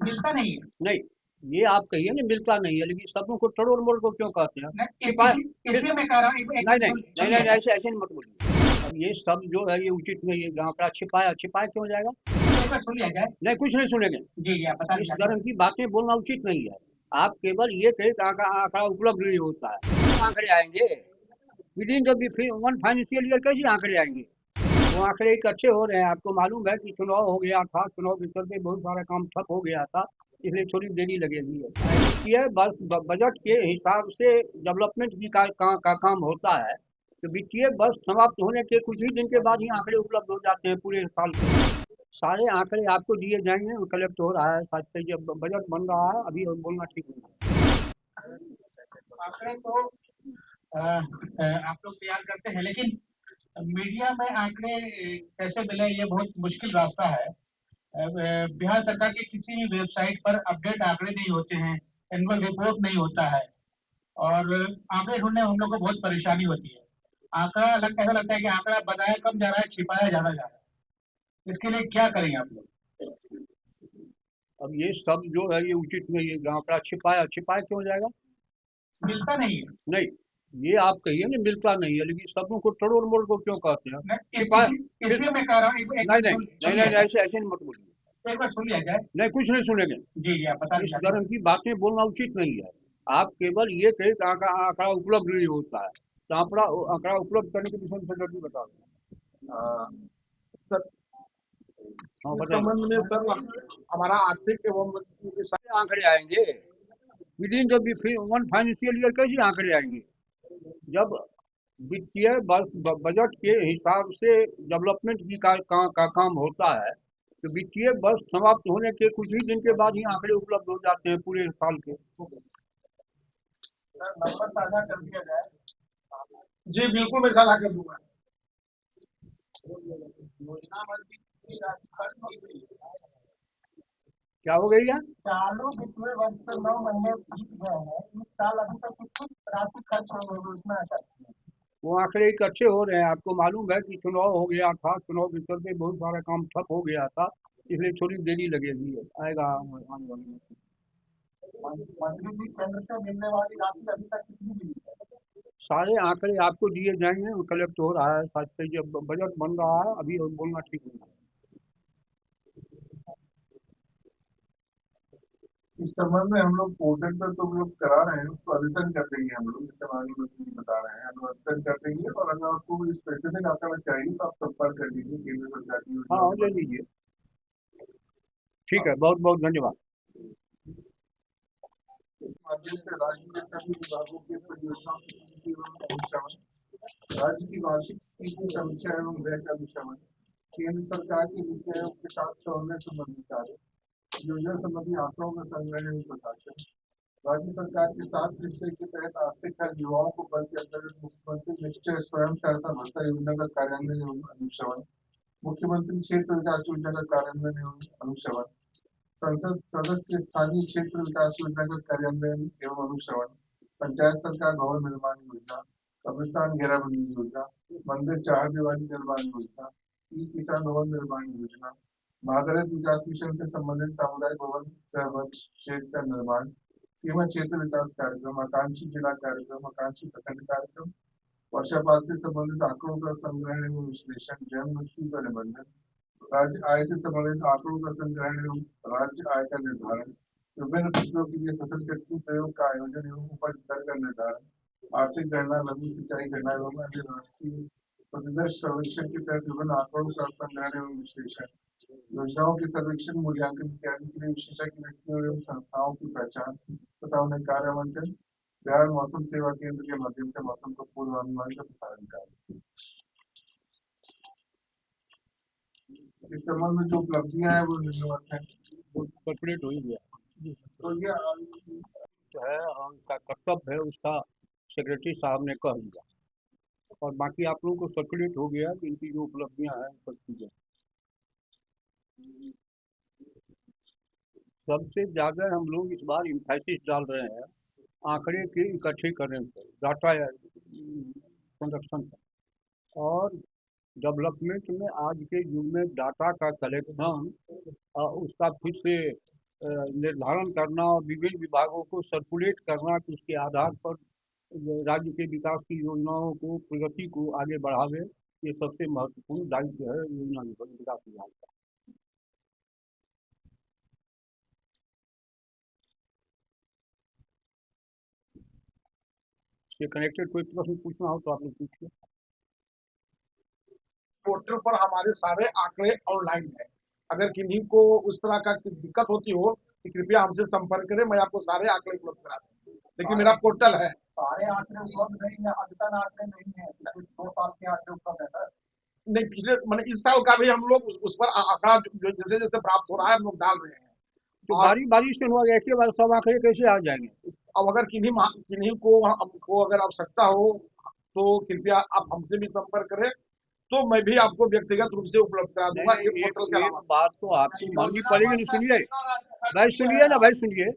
मिलता नहीं है। नहीं, ये आप कहिए ना मिलता नहीं है, लेकिन शब्दों को टरोल मोल को क्यों कहते हैं? न, छिपाया फिर। इसलिए मैं कह रहा हूँ, एक नहीं मिनट नहीं नहीं सुनिए। नहीं नहीं, ऐसे ऐसे नहीं मत बोलिए। अब ये शब्द जो है ये उचित नहीं है। आंकड़ा छिपाया छिपाया क्यों जाएगा? एक बार सुन लिया जाए। नहीं, कुछ नहीं सुनेंगे। जी जी, आप बता इस दीजिए। तरह की बातें बोलना उचित नहीं है। आप केवल ये कहे कि आंकड़ा आंकड़ा उपलब्ध नहीं होता है, आंकड़े आएंगे with in the one financial year. कैसे आंकड़े आएंगे? वो आंकड़े इकट्ठे हो रहे हैं। आपको मालूम है कि चुनाव हो गया था, चुनाव के चलते बहुत सारा काम ठप हो गया था, इसलिए थोड़ी देरी लगेगी। वित्तीय बजट के हिसाब से डेवलपमेंट की का काम होता है। तो वित्तीय वर्ष समाप्त होने के कुछ ही दिन के बाद ही आंकड़े उपलब्ध हो जाते हैं पूरे साल के। सारे आंकड़े आपको दिए जाएंगे, कलेक्ट हो रहा है साथ से, जब बजट बन रहा है अभी बोलना ठीक नहीं आंकड़े तो आप लोग तैयार करते हैं, लेकिन मीडिया में आंकड़े कैसे मिले, ये बहुत मुश्किल रास्ता है। बिहार सरकार की किसी भी वेबसाइट पर अपडेट आंकड़े नहीं होते हैं, एनुअल रिपोर्ट नहीं होता है, और आंकड़े ढूंढने में हम लोग को बहुत परेशानी होती है। आंकड़ा ऐसा लगता है कि आंकड़ा बताया कम जा रहा है, छिपाया ज्यादा जा रहा है। इसके लिए क्या करेंगे आप लोग? है। अब ये शब्द जो है ये उचित नहीं है। आंकड़ा छिपाया छिपाया क्यों जाएगा? मिलता नहीं है। नहीं, ये आप कहिए ना मिलता नहीं है, लेकिन शब्दों को टरोल मोल को क्यों कहते हैं? न, छिपाया फिर। इसलिए मैं कह रहा हूँ, एक नहीं मिनट नहीं नहीं सुनिए। नहीं, ऐसे ऐसे नहीं मत बोलिए। एक बार सुन लिया जाए। नहीं, कुछ नहीं सुनेंगे। जी जी, आप बता इस दीजिए। तरह की बातें बोलना उचित नहीं है। आप केवल ये कहे कि आंकड़ा आंकड़ा उपलब्ध नहीं होता है, तो आंकड़ा आंकड़ा उपलब्ध करने के विषय में जल्दी बता दो। सर, हाँ, इस बताइए। संबंध में सर हमारा आर्थिक एवं सारे आंकड़े आएंगे with in the one financial year. कैसे आंकड़े आएंगे? जब वित्तीय बजट के हिसाब से डेवलपमेंट की का काम होता है, तो वित्तीय वर्ष समाप्त होने के कुछ ही दिन के बाद ही आंकड़े उपलब्ध हो जाते हैं पूरे साल के। नंबर साझा कर दिया जाए। जी बिल्कुल मैं साझा कर दूंगा। योजना मंत्री की राशि खर्च की गई है। क्या हो गई है? चालू वित्तीय वर्ष के 9 महीने बीत गए हैं, इस साल अभी तक कितनी राशि खर्च हो गई योजना है? वो आंकड़े इकट्ठे हो रहे हैं। आपको मालूम है कि चुनाव हो गया था, चुनाव के चलते बहुत सारा काम ठप हो गया था, इसलिए थोड़ी देरी लगेगी। आएगा आने वाले में। मंत्री जी, केंद्र से मिलने वाली राशि अभी तक कितनी मिली है? सारे आंकड़े आपको दिए जाएंगे, कलेक्ट हो रहा है साथ से, जब बजट बन रहा है अभी बोलना ठीक नहीं है। इस संबंध में हम लोग पोर्टल पर तो हम लोग करा रहे हैं, उसको अद्यतन कर देंगे हम लोग, जैसे माननीय मंत्री जी बता रहे हैं, हम अद्यतन कर देंगे। और अगर आपको स्पेसिफिक आंकड़ा चाहिए तो आप संपर्क कर लीजिए केंद्र सरकार की योजनाओं हाँ, के ले बारे लीजिए। ठीक है, में। बहुत बहुत धन्यवाद। माध्यम से राज्य के सभी विभागों के परियोजनाओं की स्थिति एवं अनुश्रवण, राज्य की वार्षिक स्थिति की समीक्षा एवं व्यय का अनुश्रवण, केंद्र सरकार के नीति आयोग के साथ समन्वय संबंधी कार्य, योजना संबंधी आंकड़ों का संग्रहण एवं प्रकाशन, राज्य सरकार के 7 निश्चय के तहत आर्थिक कर युवाओं को बल के अंतर्गत मुख्यमंत्री निश्चय स्वयं सहायता भत्ता योजना का कार्यान्वयन एवं अनुश्रवण, मुख्यमंत्री क्षेत्र विकास योजना का कार्यान्वयन एवं अनुश्रवण, संसद सदस्य स्थानीय क्षेत्र विकास योजना का कार्यान्वयन एवं अनुश्रवण, पंचायत सरकार भवन निर्माण योजना, कब्रिस्तान घेराबंदी योजना, मंदिर चार दीवारी निर्माण योजना, ई किसान भवन निर्माण योजना, भागीरथ विकास मिशन से संबंधित सामुदायिक भवन सहबज शेड का निर्माण, सीमा क्षेत्र विकास कार्यक्रम, आकांक्षी जिला कार्यक्रम, आकांक्षी प्रखंड कार्यक्रम, वर्षापात से संबंधित आंकड़ों का संग्रहण एवं विश्लेषण, जन मृत्यु का निबंधन, राज्य आय से संबंधित आंकड़ों का संग्रहण एवं राज्य आय का निर्धारण, विभिन्न फसलों के लिए फसल चक्र प्रयोग का आयोजन एवं उपज दर का निर्धारण, आर्थिक गणना, लघु सिंचाई गणना एवं अन्य राष्ट्रीय प्रतिदर्श सर्वेक्षण के तहत विभिन्न आंकड़ों का संग्रहण एवं विश्लेषण, योजनाओं के सर्वेक्षण, मूल्यांकन इत्यादि के लिए विशेषज्ञ व्यक्तियों एवं संस्थाओं की पहचान तथा उन्हें कार्य आवंटन, बिहार मौसम सेवा केंद्र के माध्यम से मौसम का पूर्वानुमान का प्रसारण कार्य। इस संबंध में जो उपलब्धियां हैं वो निम्नवत है। वो कैलकुलेट हो ही गया। तो ये जो है उनका कर्तव्य है, उसका सेक्रेटरी साहब ने कह दिया, और बाकी आप लोगों को सर्कुलेट हो गया कि इनकी जो उपलब्धियां हैं सब चीजें। सबसे ज्यादा हम लोग इस बार इम्फेसिस डाल रहे हैं आंकड़े के इकट्ठे करने पर, डाटा प्रोडक्शन पर। और डेवलपमेंट में आज के युग में डाटा का कलेक्शन, उसका फिर से निर्धारण करना और विभिन्न विभागों को सर्कुलेट करना कि उसके आधार पर राज्य के विकास की योजनाओं को, प्रगति को आगे बढ़ावे, ये सबसे महत्वपूर्ण दायित्व है योजना विकास विभाग का। इससे कनेक्टेड कोई प्रश्न पूछना हो तो आप लोग पूछिए। पोर्टल पर हमारे सारे आंकड़े ऑनलाइन है। अगर किन्हीं को उस तरह का दिक्कत होती हो तो कृपया हमसे संपर्क करें, मैं आपको सारे आंकड़े उपलब्ध करा दूँ। लेकिन मेरा पोर्टल है। सारे आंकड़े उपलब्ध नहीं है, अद्यतन आंकड़े नहीं है, कुछ 2 साल के आंकड़े उपलब्ध है सर। नहीं, पिछले मैंने इस साल का भी हम लोग उस पर आंकड़ा जैसे जैसे प्राप्त हो रहा है हम लोग डाल रहे हैं। तो बारी बारी से हुआ, एक ही बार सब आंकड़े कैसे आ जाएंगे? अब अगर किन्हीं को हमको अगर आवश्यकता हो तो कृपया आप हमसे भी संपर्क करें, तो मैं भी आपको व्यक्तिगत रूप से उपलब्ध करा दूंगा। एक बात तो आपकी माननी पड़ेगी। नहीं सुनिए भाई, सुनिए ना भाई, सुनिए।